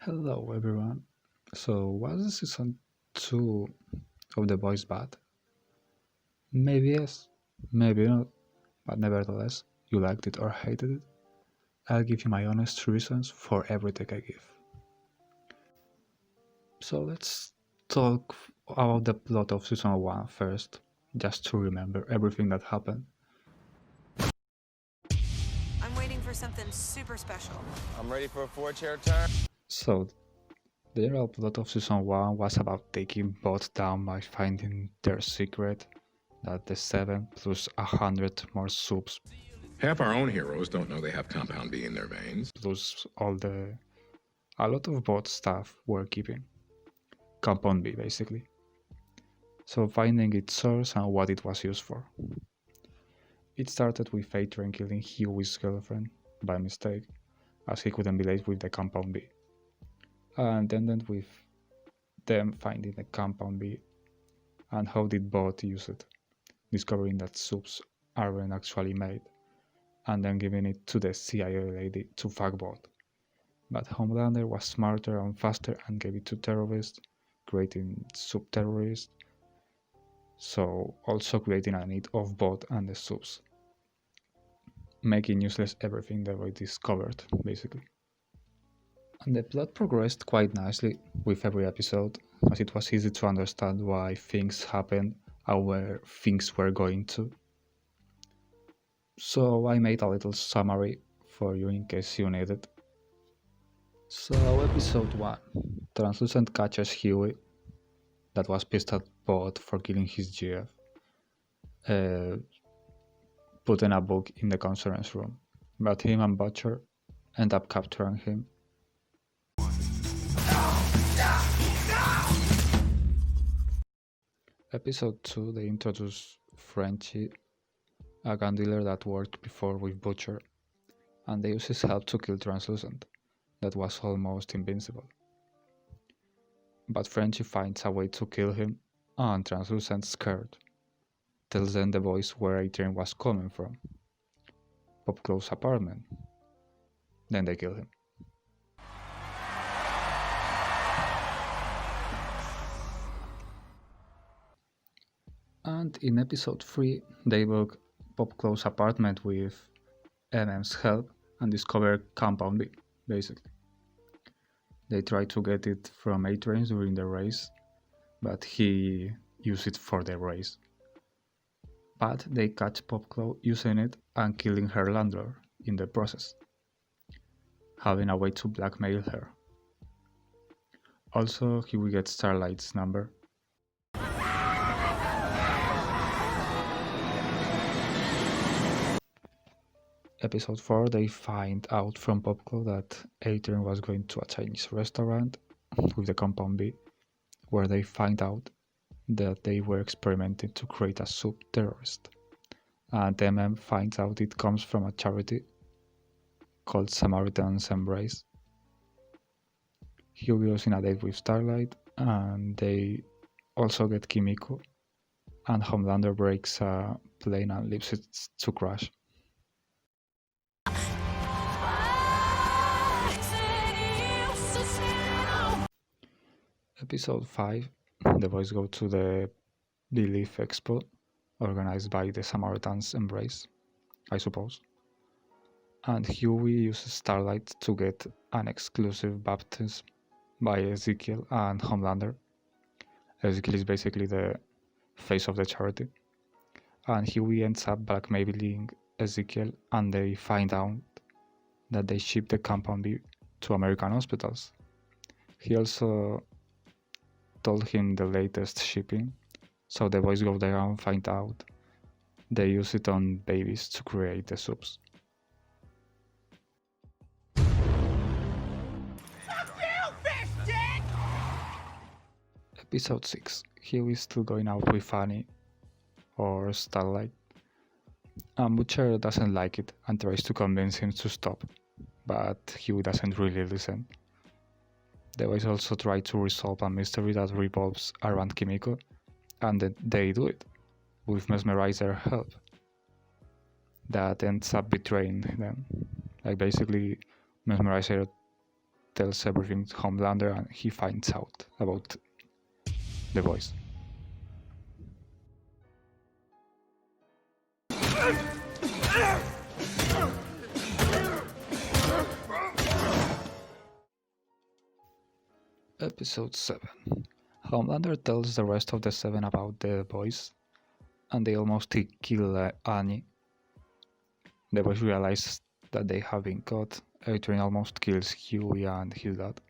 Hello everyone. So was the season 2 of The Boys bad? Maybe yes, maybe not, but nevertheless, you liked it or hated it. I'll give you my honest reasons for every take I give. So let's talk about the plot of season 1 first, just to remember everything that happened. I'm waiting for something super special. I'm ready for a four-chair turn. So the general plot of season 1 was about taking both down by finding their secret, that the 7 plus 100 more subs Half our own heroes don't know they have Compound B in their veins. plus a lot of bot stuff we're keeping. Compound B basically. So finding its source and what it was used for. It started with Adrian killing Huey's girlfriend by mistake, as he couldn't be late with the Compound B. And ended with them finding the Compound B and how did bot use it, discovering that subs aren't actually made, and then giving it to the CIA lady to fuck bot. But Homelander was smarter and faster and gave it to terrorists, creating sub-terrorists, so also creating a need of bot and the subs, making useless everything that we discovered, basically. And the plot progressed quite nicely with every episode, as it was easy to understand why things happened and where things were going to. So I made a little summary for you in case you need it. So episode 1, Translucent catches Huey, that was pissed at Bot for killing his GF, putting a book in the conference room, but him and Butcher end up capturing him. Episode 2, they introduce Frenchie, a gun dealer that worked before with Butcher, and they use his help to kill Translucent, that was almost invincible. But Frenchie finds a way to kill him, and Translucent, scared, tells them the voice where Adrian was coming from, Popclaw's apartment. Then they kill him. And in episode 3, they book Popclaw's apartment with MM's help and discover Compound B, basically. They try to get it from Adrian during the race, but he used it for the race. But they catch Popclaw using it and killing her landlord in the process, having a way to blackmail her. Also, he will get Starlight's number. Episode 4, they find out from Popclaw that Adrian was going to a Chinese restaurant with the Compound B, where they find out that they were experimenting to create a sub-terrorist. And MM finds out it comes from a charity called Samaritan's Embrace. He goes in a date with Starlight, and they also get Kimiko, and Homelander breaks a plane and leaves it to crash. Episode 5, the boys go to the Belief Expo, organized by the Samaritan's Embrace, I suppose. And Huey uses Starlight to get an exclusive baptism by Ezekiel and Homelander. Ezekiel is basically the face of the charity. And Huey ends up blackmailing Ezekiel, and they find out that they ship the Compound B to American hospitals. He also told him the latest shipping, so the boys go there and find out they use it on babies to create the subs. Episode 6, Huey is still going out with Fanny, or Starlight, and Butcher doesn't like it and tries to convince him to stop, but Huey doesn't really listen. The boys also try to resolve a mystery that revolves around Kimiko, and they do it, with Mesmerizer help. That ends up betraying them. Like basically, Mesmerizer tells everything to Homelander and he finds out about the boys. Episode 7. Homelander tells the rest of the 7 about the boys, and they almost kill Annie. The boys realize that they have been caught. A-Train almost kills Huey and his dad.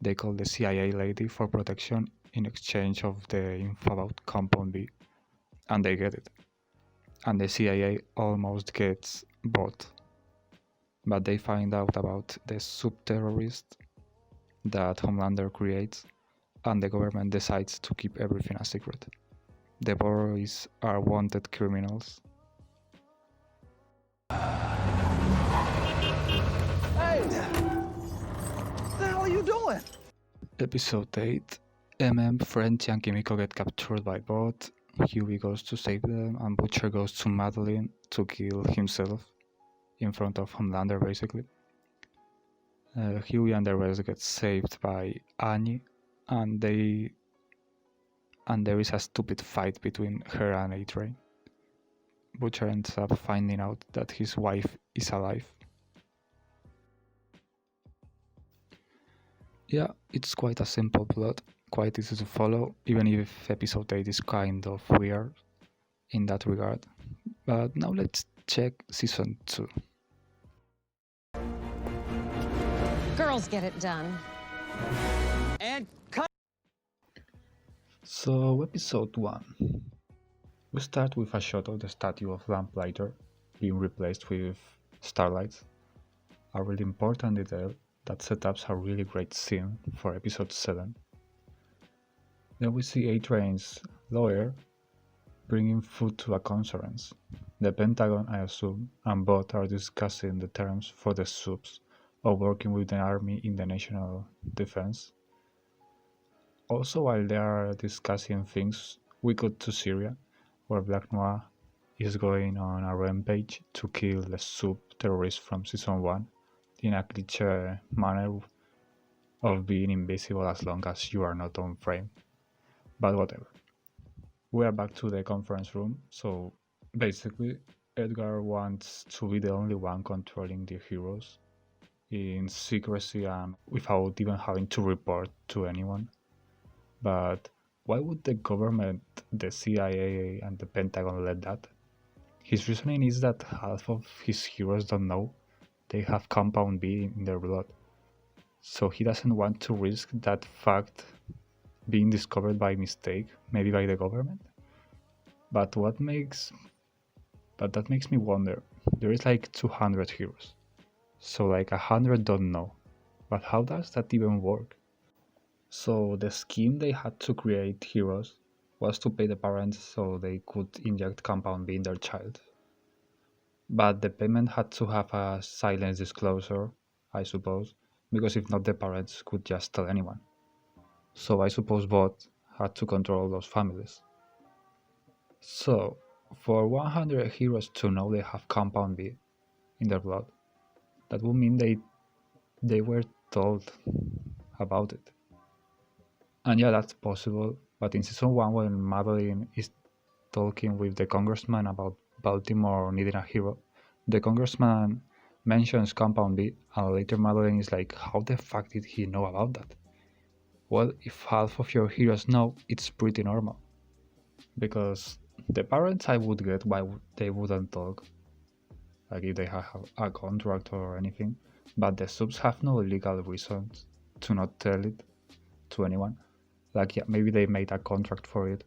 They call the CIA lady for protection in exchange of the info about Compound B, and they get it. And the CIA almost gets bought. But they find out about the sub-terrorist that Homelander creates, and the government decides to keep everything a secret. The boys are wanted criminals. Hey! What the hell are you doing? Episode 8. French and Kimiko get captured by Bot. Huey goes to save them, and Butcher goes to Madeline to kill himself in front of Homelander, basically. Huey and the rest get saved by Annie, and there is a stupid fight between her and A-Train. Butcher ends up finding out that his wife is alive. Yeah, it's quite a simple plot, quite easy to follow, even if episode 8 is kind of weird in that regard. But now let's check season 2. Girls get it done. And cut! So, episode 1. We start with a shot of the statue of Lamplighter being replaced with Starlight. A really important detail that sets up a really great scene for episode 7. Then we see A-Train's lawyer bringing food to a conference. The Pentagon, I assume, and both are discussing the terms for the subs of working with the army in the national defense. Also, while they are discussing things, we go to Syria, where Black Noir is going on a rampage to kill the sub-terrorists from season 1 in a cliché manner of being invisible as long as you are not on frame. But whatever. We are back to the conference room, so basically Edgar wants to be the only one controlling the heroes in secrecy and without even having to report to anyone. But why would the government, the CIA and the Pentagon let that? His reasoning is that half of his heroes don't know they have Compound B in their blood, so he doesn't want to risk that fact being discovered by mistake, maybe by the government. But that makes me wonder, there is like 200 heroes, so like 100 don't know, but how does that even work? So the scheme they had to create heroes was to pay the parents so they could inject Compound B in their child. But the payment had to have a silence disclosure, I suppose, because if not the parents could just tell anyone. So I suppose both had to control those families. So, for 100 heroes to know they have Compound B in their blood, that would mean they were told about it. And yeah, that's possible, but in season 1 when Madeline is talking with the congressman about Baltimore needing a hero, the congressman mentions Compound B, and later Madeline is like, how the fuck did he know about that? Well, if half of your heroes know, it's pretty normal. Because the parents I would get why they wouldn't talk, like if they have a contract or anything, but the subs have no legal reasons to not tell it to anyone. Like, yeah, maybe they made a contract for it,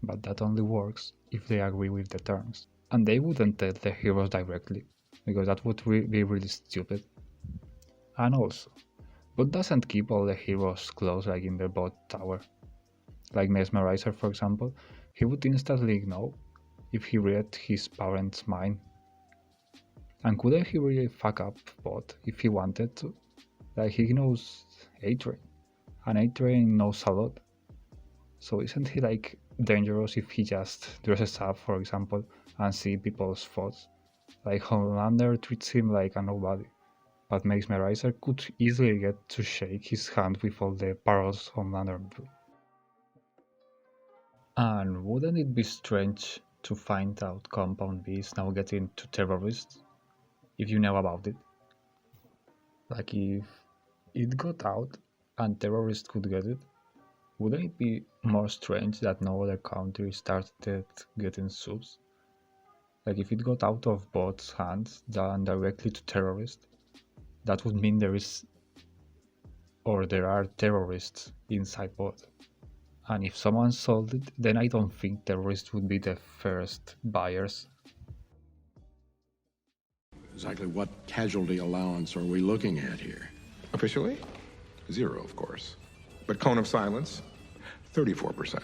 but that only works if they agree with the terms. And they wouldn't tell the heroes directly, because that would be really stupid. And also, Bot doesn't keep all the heroes close like in the Bot tower. Like Mesmerizer, for example, he would instantly know if he read his parents' mind. And couldn't he really fuck up Bot if he wanted to? Like, he knows A-Train, and A-Train knows a lot. So isn't he like dangerous if he just dresses up, for example, and see people's thoughts? Like Homelander treats him like a nobody. but Mesmerizer could easily get to shake his hand with all the parrots Homelander drew. And wouldn't it be strange to find out Compound B is now getting to terrorists, if you know about it? Like if it got out and terrorists could get it, wouldn't it be more strange that no other country started getting subs? Like if it got out of bots' hands and directly to terrorists, that would mean there are terrorists inside bot. And if someone sold it, then I don't think terrorists would be the first buyers. Exactly what casualty allowance are we looking at here? Officially, 0, of course. But cone of silence, 34%.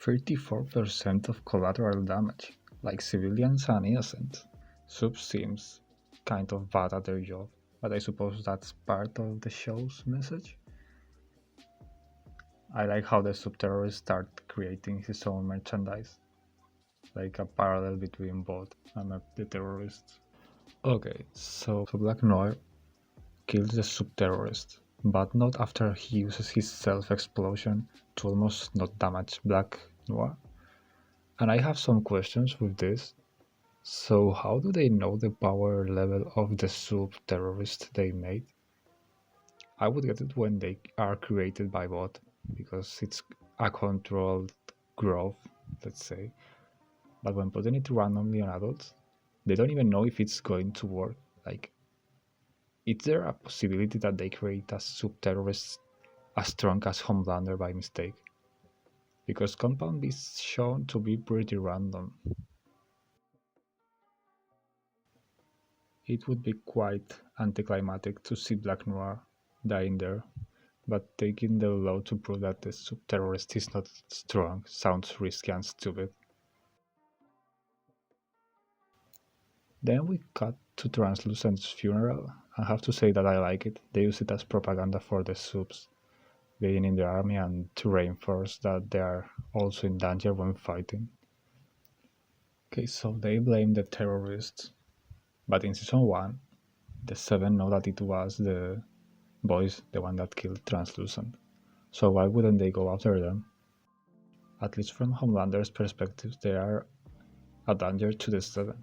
34% of collateral damage, like civilians and innocent. Sub seems kind of bad at their job, but I suppose that's part of the show's message. I like how the sub-terrorist start creating his own merchandise, like a parallel between bot and the terrorists. Okay, so Black Noir kills the sub-terrorist, but not after he uses his self-explosion to almost not damage Black Noir. And I have some questions with this. So how do they know the power level of the sub-terrorist they made? I would get it when they are created by bot, because it's a controlled growth, let's say. But when putting it randomly on adults, they don't even know if it's going to work. Like, is there a possibility that they create a sub-terrorist as strong as Homelander by mistake? Because Compound B is shown to be pretty random. It would be quite anticlimactic to see Black Noir dying there, but taking the load to prove that the sub-terrorist is not strong sounds risky and stupid. Then we cut to Translucent's funeral. I have to say that I like it. They use it as propaganda for the subs being in the army and to reinforce that they are also in danger when fighting. Okay, so they blame the terrorists, but in season 1, the 7 know that it was the boys, the one that killed Translucent. So why wouldn't they go after them? At least from Homelander's perspective, they are a danger to the 7.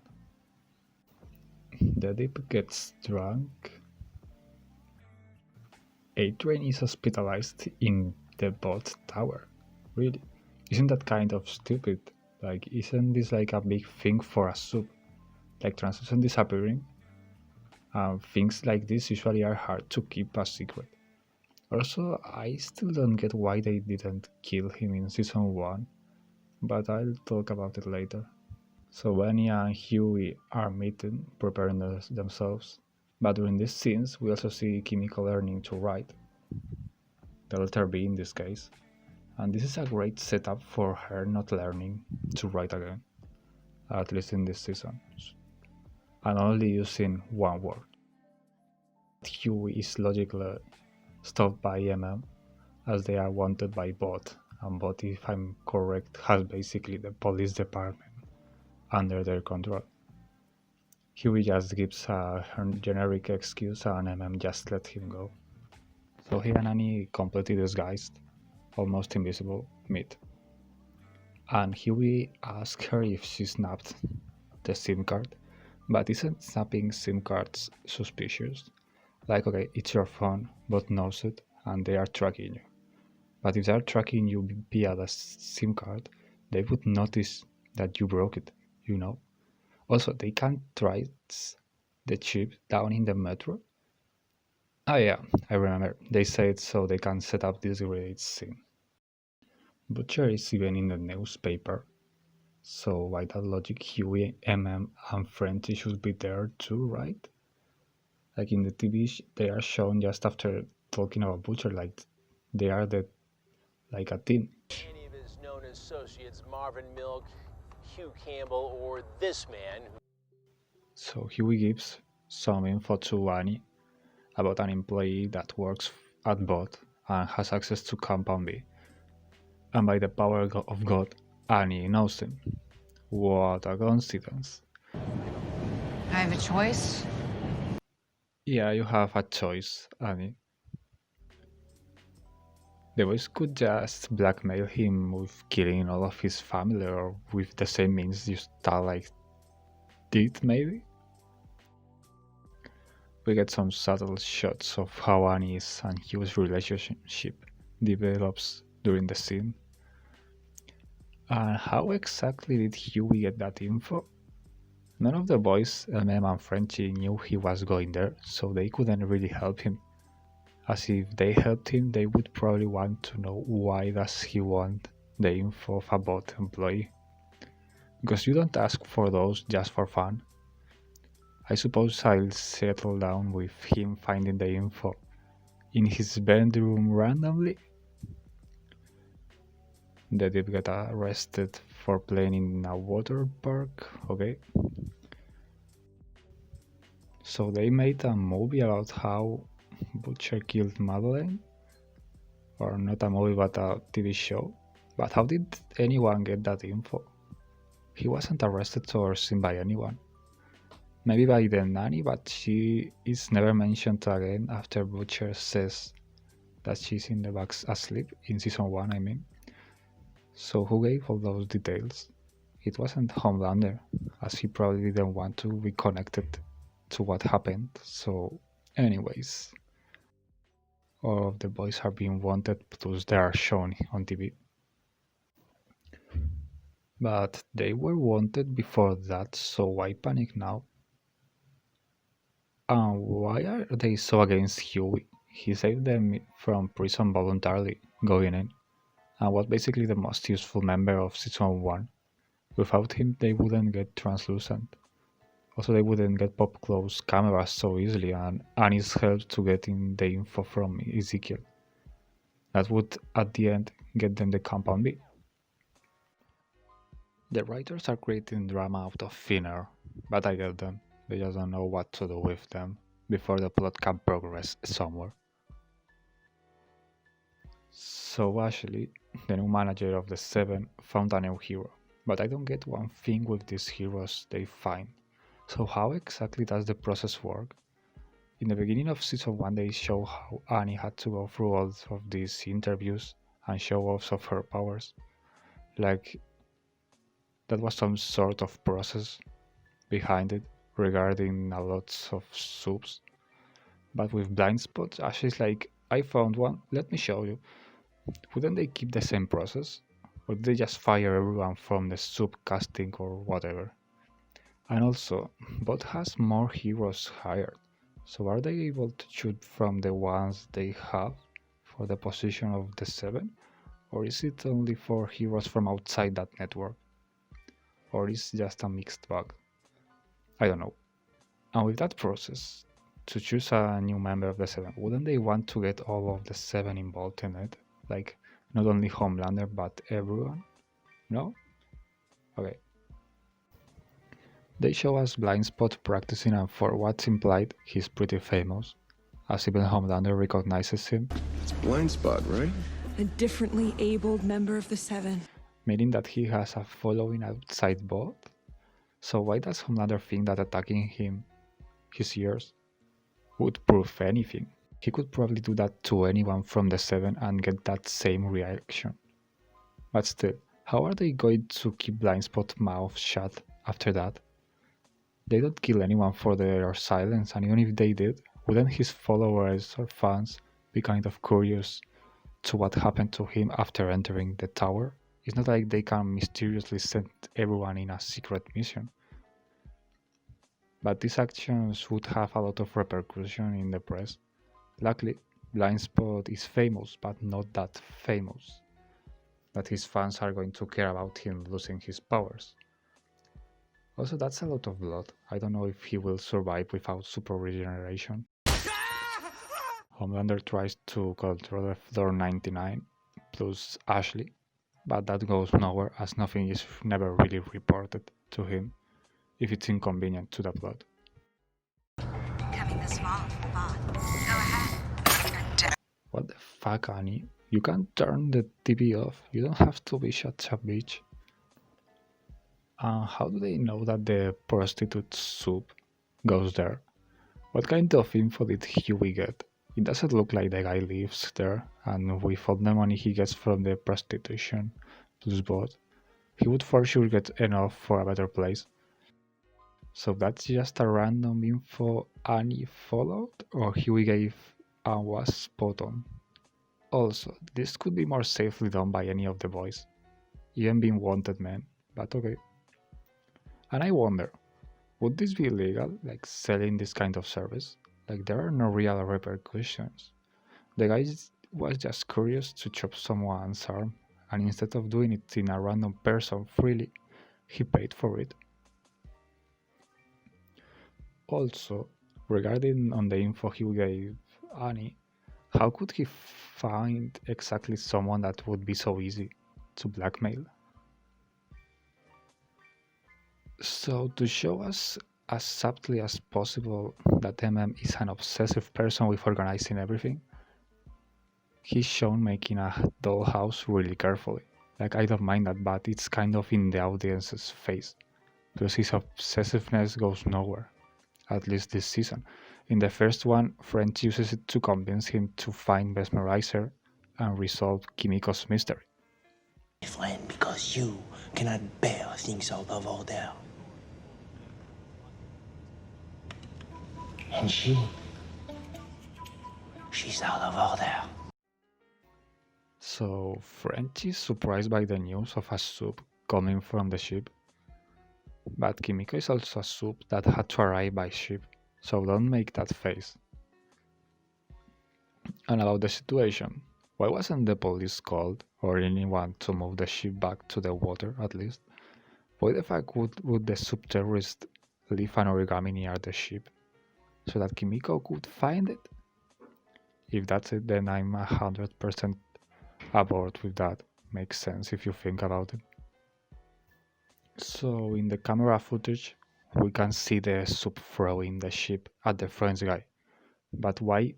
The Deep gets drunk. A-Train is hospitalized in the bot tower. Really? Isn't that kind of stupid? Like, isn't this like a big thing for a sub? Like Translucent disappearing? Things like this usually are hard to keep a secret. Also, I still don't get why they didn't kill him in season 1, but I'll talk about it later. So Benny and Huey are meeting, preparing themselves, but during these scenes we also see Kimiko learning to write, the letter B in this case, and this is a great setup for her not learning to write again, at least in this season, and only using one word. Huey is logically stopped by as they are wanted by Bot, and Bot, if I'm correct, has basically the police department under their control. Huey just gives a generic excuse and just let him go. So he and Annie, completely disguised, almost invisible, meet. And Huey asks her if she snapped the SIM card, but isn't snapping SIM cards suspicious? Like, okay, it's your phone, Bot knows it, and they are tracking you. But if they are tracking you via the SIM card, they would notice that you broke it, you know? Also, they can't trace the chip down in the metro? Oh yeah, I remember. They said so they can set up this great scene. Butcher is even in the newspaper. So by that logic, Huey, and Frenchie should be there too, right? Like in the TV, they are shown just after talking about Butcher, like they are like a team. Any of his known associates, Marvin Milk, Hugh Campbell, or this man. So Huey gives some info to Annie about an employee that works at Bot and has access to Compound B. And by the power of God, Annie knows him. What a coincidence. I have a choice. Yeah, you have a choice, Annie. The boys could just blackmail him with killing all of his family, or with the same means you Starlight did, maybe? We get some subtle shots of how Annie's and Hugh's relationship develops during the scene. And how exactly did Hughie get that info? None of the boys, Mem and Frenchie, knew he was going there, so they couldn't really help him. As if they helped him, they would probably want to know why does he want the info of a bot employee. Because you don't ask for those just for fun. I suppose I'll settle down with him finding the info in his bedroom randomly. The Deep got arrested for playing in a water park, okay? So they made a movie about how Butcher killed Madeleine? Or not a movie but a TV show? But how did anyone get that info? He wasn't arrested or seen by anyone. Maybe by the nanny, but she is never mentioned again after Butcher says that she's in the back asleep, in season 1 I mean. So who gave all those details? It wasn't Homelander, as he probably didn't want to be connected to what happened. So anyways, all of the boys are being wanted, plus they are shown on TV. But they were wanted before that, so why panic now? And why are they so against Hughie? He saved them from prison voluntarily, going in, and was basically the most useful member of season 1. Without him, they wouldn't get translucent. Also, they wouldn't get pop-close cameras so easily, and Annie's help to getting the info from Ezekiel. That would, at the end, get them the Compound B. The writers are creating drama out of thin air, but I get them. They just don't know what to do with them before the plot can progress somewhere. So Ashley, the new manager of the Seven, found a new hero, but I don't get one thing with these heroes they find. So how exactly does the process work? In the beginning of season 1 they show how Annie had to go through all of these interviews and show-offs of her powers. Like, that was some sort of process behind it regarding a lot of soups. But with blind spots, Ashley's like, I found one, let me show you. Wouldn't they keep the same process? Or did they just fire everyone from the soup casting or whatever? And also, Bot has more heroes hired, so are they able to choose from the ones they have for the position of the Seven? Or is it only for heroes from outside that network? Or is it just a mixed bag? I don't know. And with that process, to choose a new member of the Seven, wouldn't they want to get all of the Seven involved in it? Like, not only Homelander, but everyone? No? Okay. They show us Blindspot practicing, and for what's implied, he's pretty famous, as even Homelander recognizes him. It's Blind Spot, right? A differently abled member of the Seven. Meaning that he has a following outside Bot? So why does Homelander think that attacking him, his ears, would prove anything? He could probably do that to anyone from the Seven and get that same reaction. But still, how are they going to keep Blindspot's mouth shut after that? They don't kill anyone for their silence, and even if they did, wouldn't his followers or fans be kind of curious to what happened to him after entering the tower? It's not like they can mysteriously send everyone in a secret mission. But these actions would have a lot of repercussion in the press. Luckily, Blindspot is famous, but not that famous that his fans are going to care about him losing his powers. Also, that's a lot of blood. I don't know if he will survive without super regeneration. Homelander tries to control F-Door 99 plus Ashley, but that goes nowhere as nothing is never really reported to him if it's inconvenient to the plot. Coming this fall, Bond. Go ahead. What the fuck, Annie? You can turn the TV off. You don't have to be such a bitch. How do they know that the prostitute soup goes there? What kind of info did Huey get? It doesn't look like the guy lives there, and with all the money he gets from the prostitution plus both, he would for sure get enough for a better place. So that's just a random info Annie followed, or Huey gave and was spot on. Also, this could be more safely done by any of the boys, even being wanted men, but okay. And I wonder, would this be illegal, like selling this kind of service? Like there are no real repercussions. The guy was just curious to chop someone's arm, and instead of doing it in a random person freely, he paid for it. Also, regarding on the info he gave Annie, how could he find exactly someone that would be so easy to blackmail? So to show us as subtly as possible that is an obsessive person with organizing everything, he's shown making a dollhouse really carefully. Like I don't mind that, but it's kind of in the audience's face, because his obsessiveness goes nowhere, at least this season. In the first one, French uses it to convince him to find Mesmerizer and resolve Kimiko's mystery. Friend, because you cannot bear things out of order. And she's out of order. So French is surprised by the news of a soup coming from the ship. But Kimiko is also a soup that had to arrive by ship, so don't make that face. And about the situation, why wasn't the police called, or anyone to move the ship back to the water at least? Why the fuck would the soup terrorist leave an origami near the ship, so that Kimiko could find it? If that's it, then I'm 100% aboard with that. Makes sense if you think about it. So in the camera footage, we can see the soup throwing the ship at the French guy. But why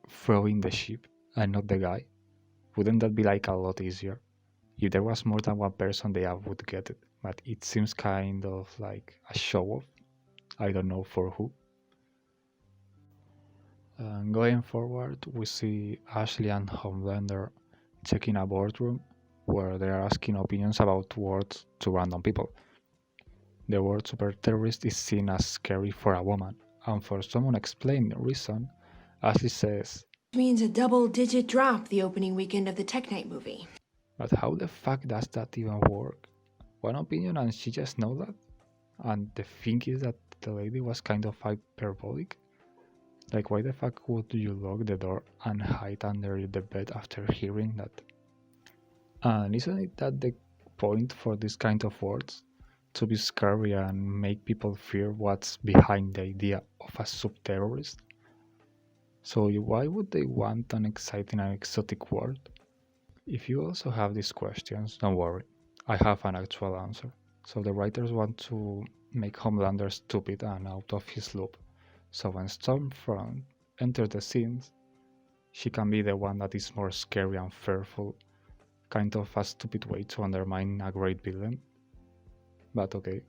throwing the ship and not the guy? Wouldn't that be like a lot easier? If there was more than one person, they would get it. But it seems kind of like a show-off. I don't know for who. Going forward, we see Ashley and Homelander checking a boardroom where they are asking opinions about words to random people. The word super terrorist is seen as scary for a woman, and for some unexplained reason, Ashley says, Means a double-digit drop the opening weekend of the Tech Night movie. but how the fuck does that even work? One opinion and she just knows that? And the thing is that the lady was kind of hyperbolic? Like why the fuck would you lock the door and hide under the bed after hearing that? And isn't it that the point for this kind of words? To be scary and make people fear what's behind the idea of a sub-terrorist? So why would they want an exciting and exotic word? If you also have these questions, don't worry, I have an actual answer. So the writers want to make Homelander stupid and out of his loop. So when Stormfront enters the scenes, she can be the one that is more scary and fearful, kind of a stupid way to undermine a great villain. But okay.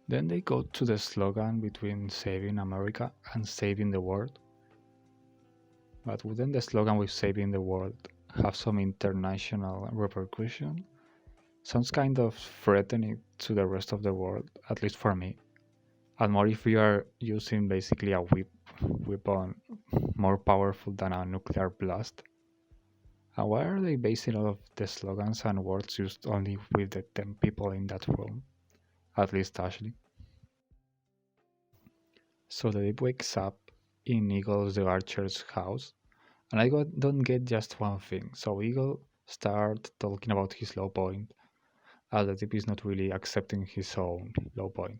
Then they go to the slogan between saving America and saving the world. But wouldn't the slogan with saving the world have some international repercussion? Sounds kind of threatening to the rest of the world, at least for me. And more if you are using basically a weapon more powerful than a nuclear blast. And why are they basing all of the slogans and words used only with the 10 people in that room? At least Ashley. So the Deep wakes up in Eagles the Archer's house, and I don't get just one thing. So Eagle starts talking about his low point, as the Deep is not really accepting his own low point.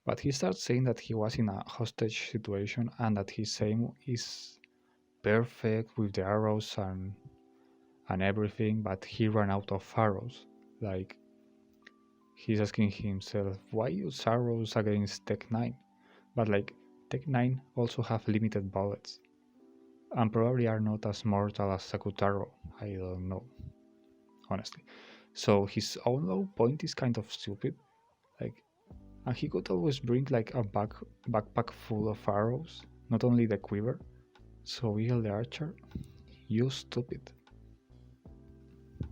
But he starts saying that he was in a hostage situation and that his aim is perfect with the arrows and everything, but he ran out of arrows. Like, he's asking himself, why use arrows against Tech 9? But like, Tech 9 also have limited bullets, and probably are not as mortal as Sakutaro. I don't know, honestly. So his own low point is kind of stupid. Like, And he could always bring like a backpack full of arrows, not only the quiver. So Eagle the Archer, you stupid.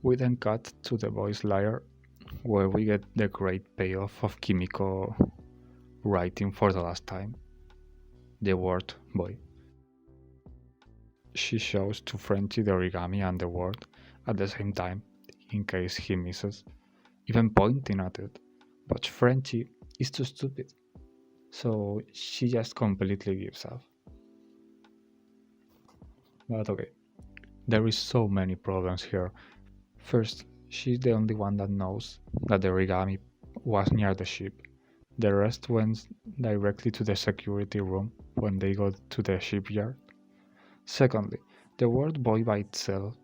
We then cut to the boys' lair, where we get the great payoff of Kimiko writing for the last time the word boy. She shows to Frenchie the origami and the word at the same time, in case he misses, even pointing at it. But Frenchie is too stupid, so she just completely gives up. But okay, there is so many problems here. First, she's the only one that knows that the origami was near the ship. The rest went directly to the security room when they got to the shipyard. Secondly, the word boy by itself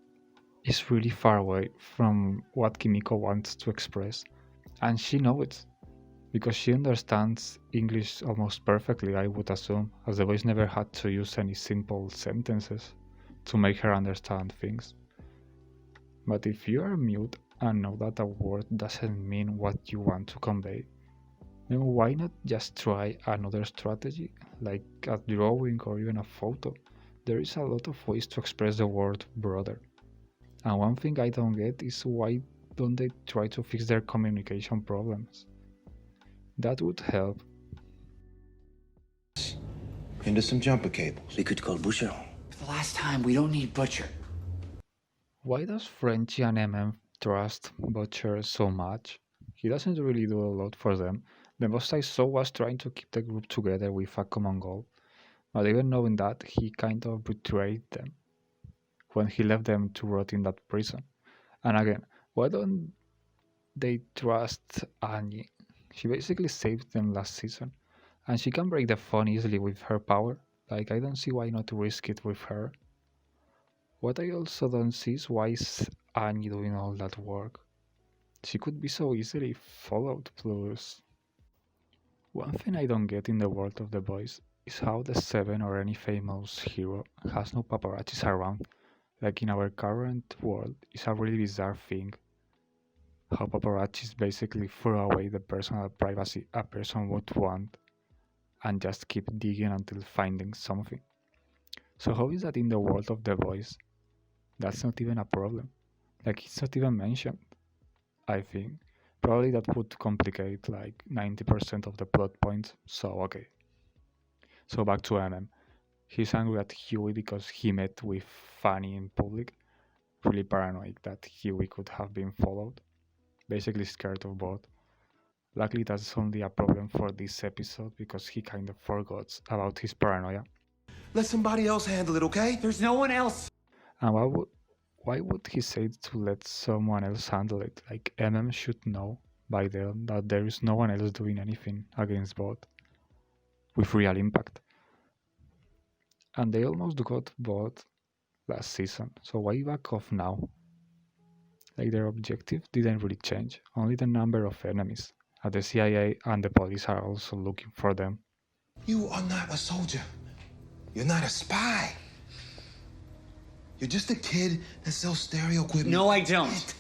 is really far away from what Kimiko wants to express, and she knows it, because she understands English almost perfectly, I would assume, as the voice never had to use any simple sentences to make her understand things. But if you are mute and know that a word doesn't mean what you want to convey, then why not just try another strategy, like a drawing or even a photo? There is a lot of ways to express the word brother. And one thing I don't get is why don't they try to fix their communication problems? That would help. Into some jumper cables. We could call Boucheron. For the last time, we don't need Butcher. Why does Frenchie and MM trust Butcher so much? He doesn't really do a lot for them. The most I saw was trying to keep the group together with a common goal. But even knowing that, he kind of betrayed them when he left them to rot in that prison. And again, why don't they trust Annie? She basically saved them last season, and she can break the phone easily with her power. Like, I don't see why not risk it with her. What I also don't see is why is Annie doing all that work. She could be so easily followed, plus... One thing I don't get in the world of the boys is how the Seven or any famous hero has no paparazzis around. Like in our current world, it's a really bizarre thing. How paparazzis basically throw away the personal privacy a person would want and just keep digging until finding something. So how is that in the world of the boys? That's not even a problem. Like, it's not even mentioned, I think. Probably that would complicate like 90% of the plot points, so okay. So back to MM. He's angry at Huey because he met with Fanny in public, really paranoid that Huey could have been followed, basically scared of both. Luckily that's only a problem for this episode because he kind of forgot about his paranoia. Let somebody else handle it, okay? There's no one else. And why would he say to let someone else handle it? Like, MM should know by then that there is no one else doing anything against Bot with real impact. And they almost got Bot last season, so why back off now? Like, their objective didn't really change, only the number of enemies. And the CIA and the police are also looking for them. You are not a soldier. You're not a spy. You're just a kid that sells stereo equipment. No, I don't.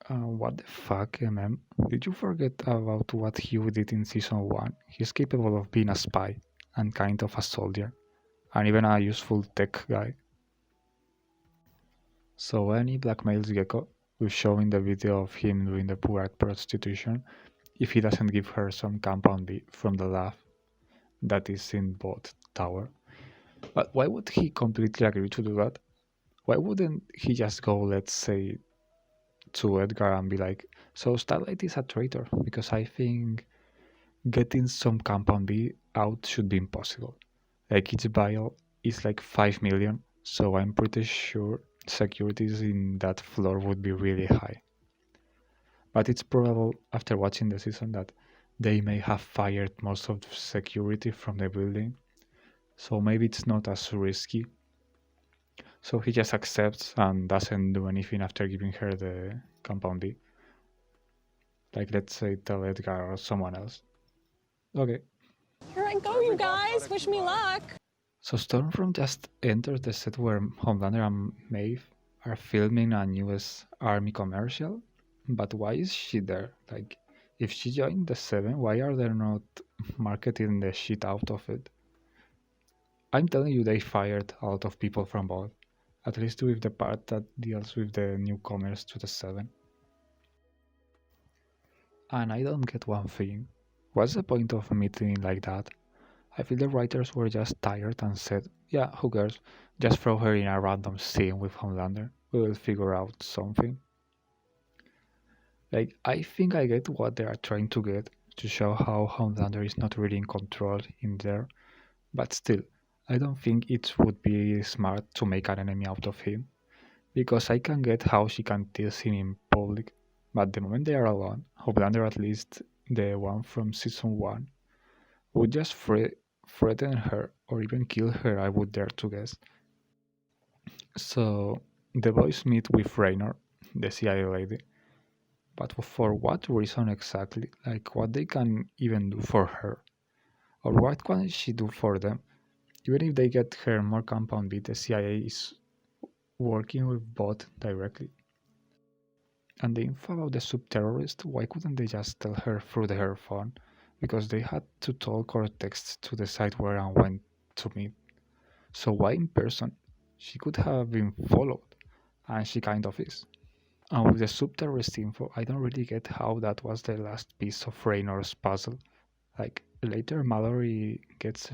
What the fuck, MM? Did you forget about what Hugh did in Season 1? He's capable of being a spy, and kind of a soldier, and even a useful tech guy. So Annie blackmails Gecko with showing the video of him doing the poor at prostitution if he doesn't give her some compound B from the lab that is in Bot Tower. But why would he completely agree to do that? Why wouldn't he just go, let's say, to Edgar and be like, so Starlight is a traitor, because I think getting some compound B out should be impossible. Like, each vial is like 5 million, so I'm pretty sure securities in that floor would be really high. But it's probable, after watching the season, that they may have fired most of the security from the building, so maybe it's not as risky. So he just accepts and doesn't do anything after giving her the compound B. Like, let's say, tell Edgar or someone else. Okay. Here I go, you guys. Wish me luck. So Stormfront just enters the set where Homelander and Maeve are filming a US Army commercial. But why is she there? Like, If she joined the 7, why are they not marketing the shit out of it? I'm telling you, they fired a lot of people from both, at least with the part that deals with the newcomers to the 7. And I don't get one thing. What's the point of meeting like that? I feel the writers were just tired and said, yeah, who cares, just throw her in a random scene with Homelander, we will figure out something. Like, I think I get what they are trying to get, to show how Homelander is not really in control in there, but still, I don't think it would be smart to make an enemy out of him, because I can get how she can tease him in public, but the moment they are alone, Homelander, at least the one from season 1, would just threaten her or even kill her, I would dare to guess. So the boys meet with Raynor, the CIA lady, but for what reason exactly? Like, what they can even do for her? Or what can she do for them? Even if they get her more Compound B, the CIA is working with Bot directly. And the info about the sub-terrorist, why couldn't they just tell her through her phone? Because they had to talk or text to decide where and when to meet. So why in person? She could have been followed, and she kind of is. And with the sub-terrorist info, I don't really get how that was the last piece of Raynor's puzzle. Like, later Mallory gets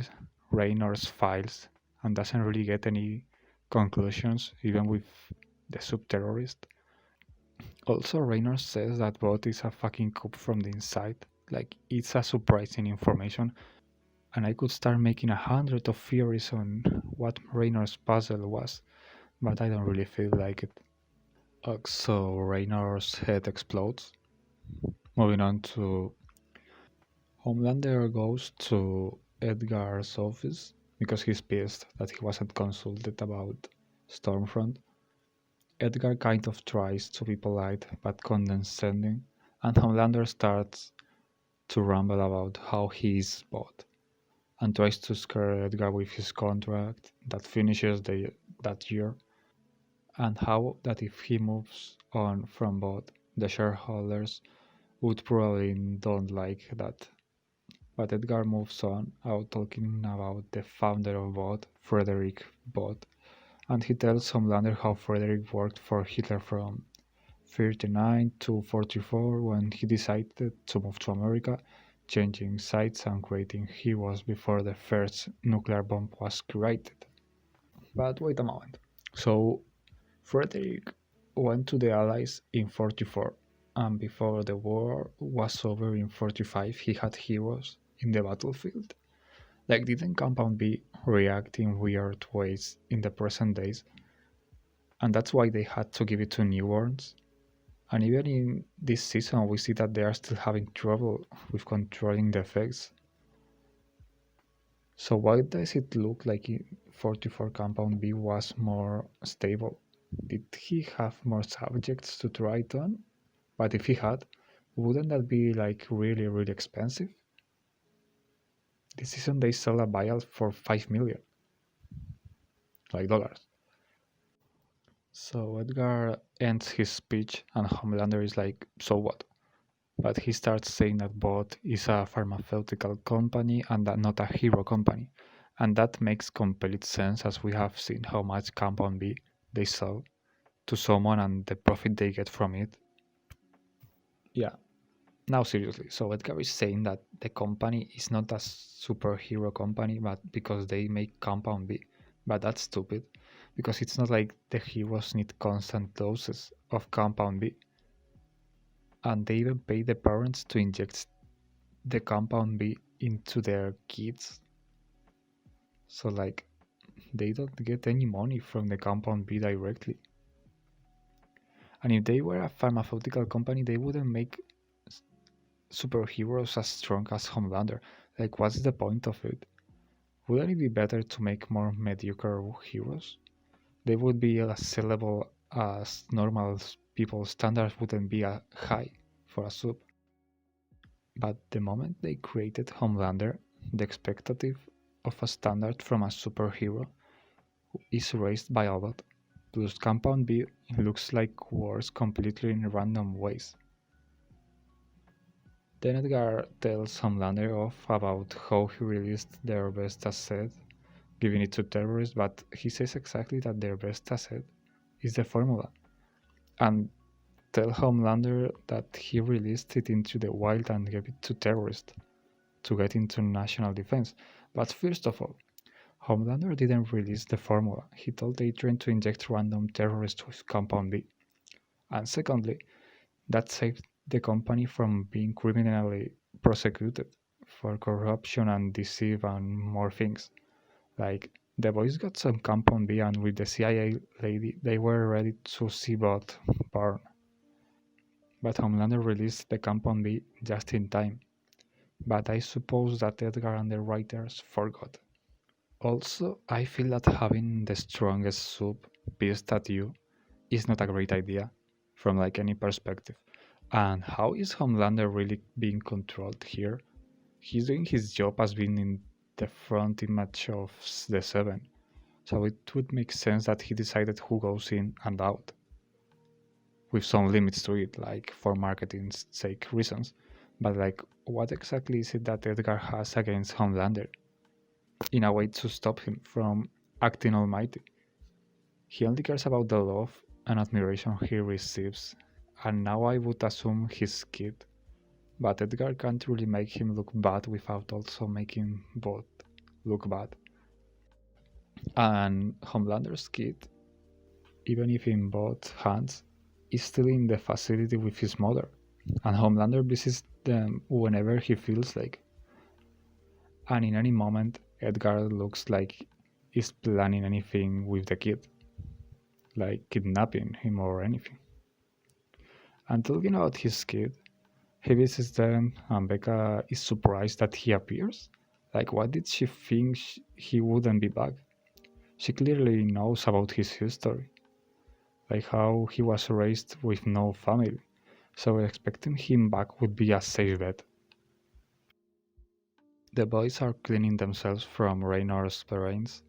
Raynor's files and doesn't really get any conclusions, even with the sub-terrorist. Also, Raynor says that Bot is a fucking coup from the inside. Like, it's a surprising information, and I could start making 100 of theories on what Raynor's puzzle was, but I don't really feel like it. So Raynor's head explodes. Moving on to Homelander goes to Edgar's office because he's pissed that he wasn't consulted about Stormfront. Edgar kind of tries to be polite but condescending, and Homelander starts to ramble about how he's Bot and tries to scare Edgar with his contract that finishes that year, and how that if he moves on from Bot, the shareholders would probably don't like that. But Edgar moves on, out talking about the founder of Bot, Frederick Bot, and he tells Homelander how Frederick worked for Hitler from 39 to 44 when he decided to move to America, changing sites and creating heroes before the first nuclear bomb was created. But wait a moment. So Frederick went to the Allies in 44, and before the war was over in 45 he had heroes in the battlefield? Like, didn't Compound B react in weird ways in the present days? And that's why they had to give it to newborns? And even in this season we see that they are still having trouble with controlling the effects. So why does it look like in 44 Compound B was more stable? Did he have more subjects to try it on? But if he had, wouldn't that be like really, really expensive? This season they sell a vial for $5 million. Like dollars. So Edgar ends his speech and Homelander is like, so what? But he starts saying that Bot is a pharmaceutical company and not a hero company. And that makes complete sense as we have seen how much Compound B they sell to someone and the profit they get from it. Yeah. Now seriously, so Edgar is saying that the company is not a superhero company but because they make Compound B. But that's stupid, because it's not like the heroes need constant doses of Compound B. And they even pay the parents to inject the Compound B into their kids. So like, they don't get any money from the Compound B directly. And if they were a pharmaceutical company, they wouldn't make superheroes as strong as Homelander. Like, what's the point of it? Wouldn't it be better to make more mediocre heroes? They would be as sellable as normal people's standards wouldn't be high for a sub. But the moment they created Homelander, the expectative of a standard from a superhero is raised by a lot. Plus Compound B looks like works completely in random ways. Then Edgar tells Homelander off about how he released their best asset, giving it to terrorists, but he says exactly that their best asset is the formula, and tell Homelander that he released it into the wild and gave it to terrorists to get into national defense. But first of all, Homelander didn't release the formula. He told Adrian to inject random terrorists with Compound B. And secondly, that saved the company from being criminally prosecuted for corruption and deceit and more things. Like, the boys got some Compound B, and with the CIA lady, they were ready to see Bot burn. But Homelander released the Compound B just in time. But I suppose that Edgar and the writers forgot. Also, I feel that having the strongest soup pissed at you is not a great idea from like any perspective. And how is Homelander really being controlled here? He's doing his job as being in the front image of the Seven, so it would make sense that he decided who goes in and out, with some limits to it, like for marketing's sake reasons. But like, what exactly is it that Edgar has against Homelander, in a way to stop him from acting almighty? He only cares about the love and admiration he receives, and now I would assume his kid. But Edgar can't really make him look bad without also making both look bad. And Homelander's kid, even if in both hands, is still in the facility with his mother, and Homelander visits them whenever he feels like. And in any moment, Edgar looks like he's planning anything with the kid, like kidnapping him or anything. And talking about his kid, he visits them, and Becca is surprised that he appears. Like, what did she think he wouldn't be back? She clearly knows about his history, like how he was raised with no family, so expecting him back would be a safe bet. The boys are cleaning themselves from Raynor's brains,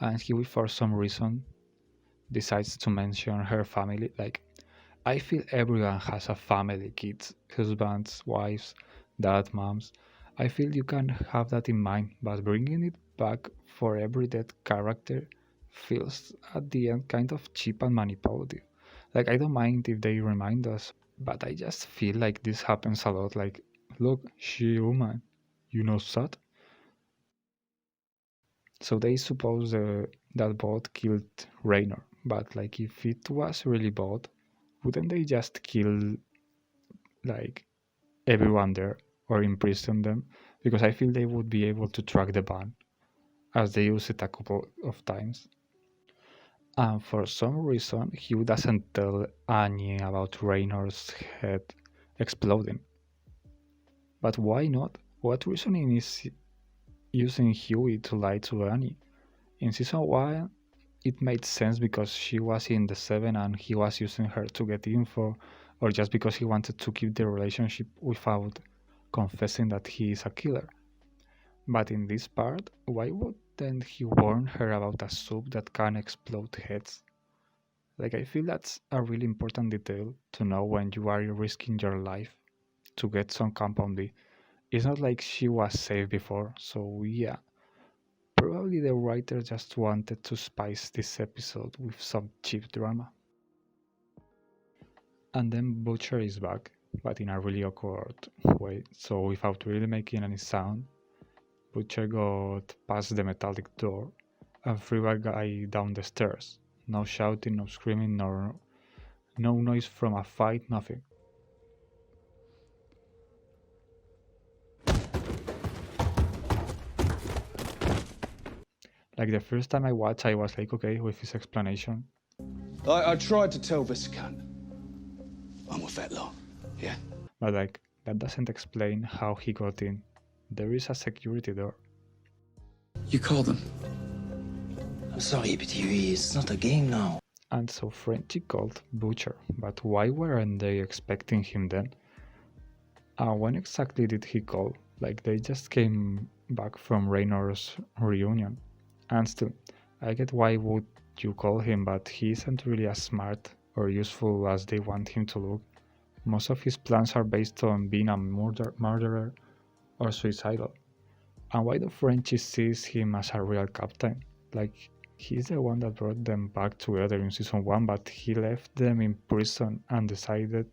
and Huey, for some reason, decides to mention her family. Like, I feel everyone has a family, kids, husbands, wives, dad, moms. I feel you can have that in mind, but bringing it back for every dead character feels at the end kind of cheap and manipulative. Like, I don't mind if they remind us, but I just feel like this happens a lot. Like, look, she woman, you know that? So they suppose that Bot killed Raynor, but like if it was really Bot, wouldn't they just kill like everyone there or imprison them? Because I feel they would be able to track the ban, as they use it a couple of times. And for some reason, Hugh doesn't tell Annie about Raynor's head exploding. But why not? What reasoning is using Huey to lie to Annie? In season 1, it made sense because she was in the Seven and he was using her to get info, or just because he wanted to keep the relationship without confessing that he is a killer. But in this part, why wouldn't he warn her about a soup that can explode heads? Like, I feel that's a really important detail to know when you are risking your life to get some Compound B. It's not like she was safe before, so yeah. Probably the writer just wanted to spice this episode with some cheap drama. And then Butcher is back, but in a really awkward way, so without really making any sound, Butcher got past the metallic door and threw a guy down the stairs. No shouting, no screaming, no noise from a fight, nothing. Like, the first time I watched, I was like, okay, with his explanation. I tried to tell this cunt. I'm with that lot, yeah? But like, that doesn't explain how he got in. There is a security door. You called them. I'm sorry, but it's not a game now. And so Frenchie called Butcher, but why weren't they expecting him then? When exactly did he call? Like, they just came back from Raynor's reunion. And still, I get why would you call him, but he isn't really as smart or useful as they want him to look. Most of his plans are based on being a murderer or suicidal. And why the Frenchie sees him as a real captain? Like, he's the one that brought them back together in season 1, but he left them in prison and decided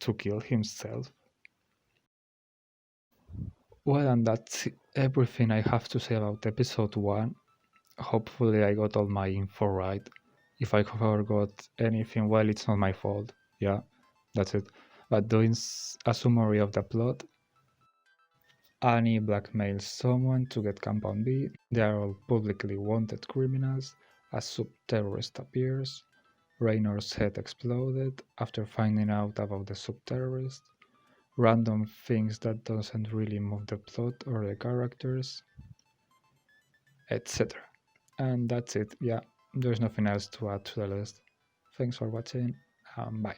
to kill himself. Well, and that's everything I have to say about episode 1. Hopefully I got all my info right. If I forgot anything, well, it's not my fault. Yeah, that's it. But doing a summary of the plot, Annie blackmails someone to get Compound B. They are all publicly wanted criminals. A sub-terrorist appears. Raynor's head exploded after finding out about the sub-terrorist. Random things that doesn't really move the plot or the characters, etc. And that's it. Yeah, there's nothing else to add to the list. Thanks for watching, and bye.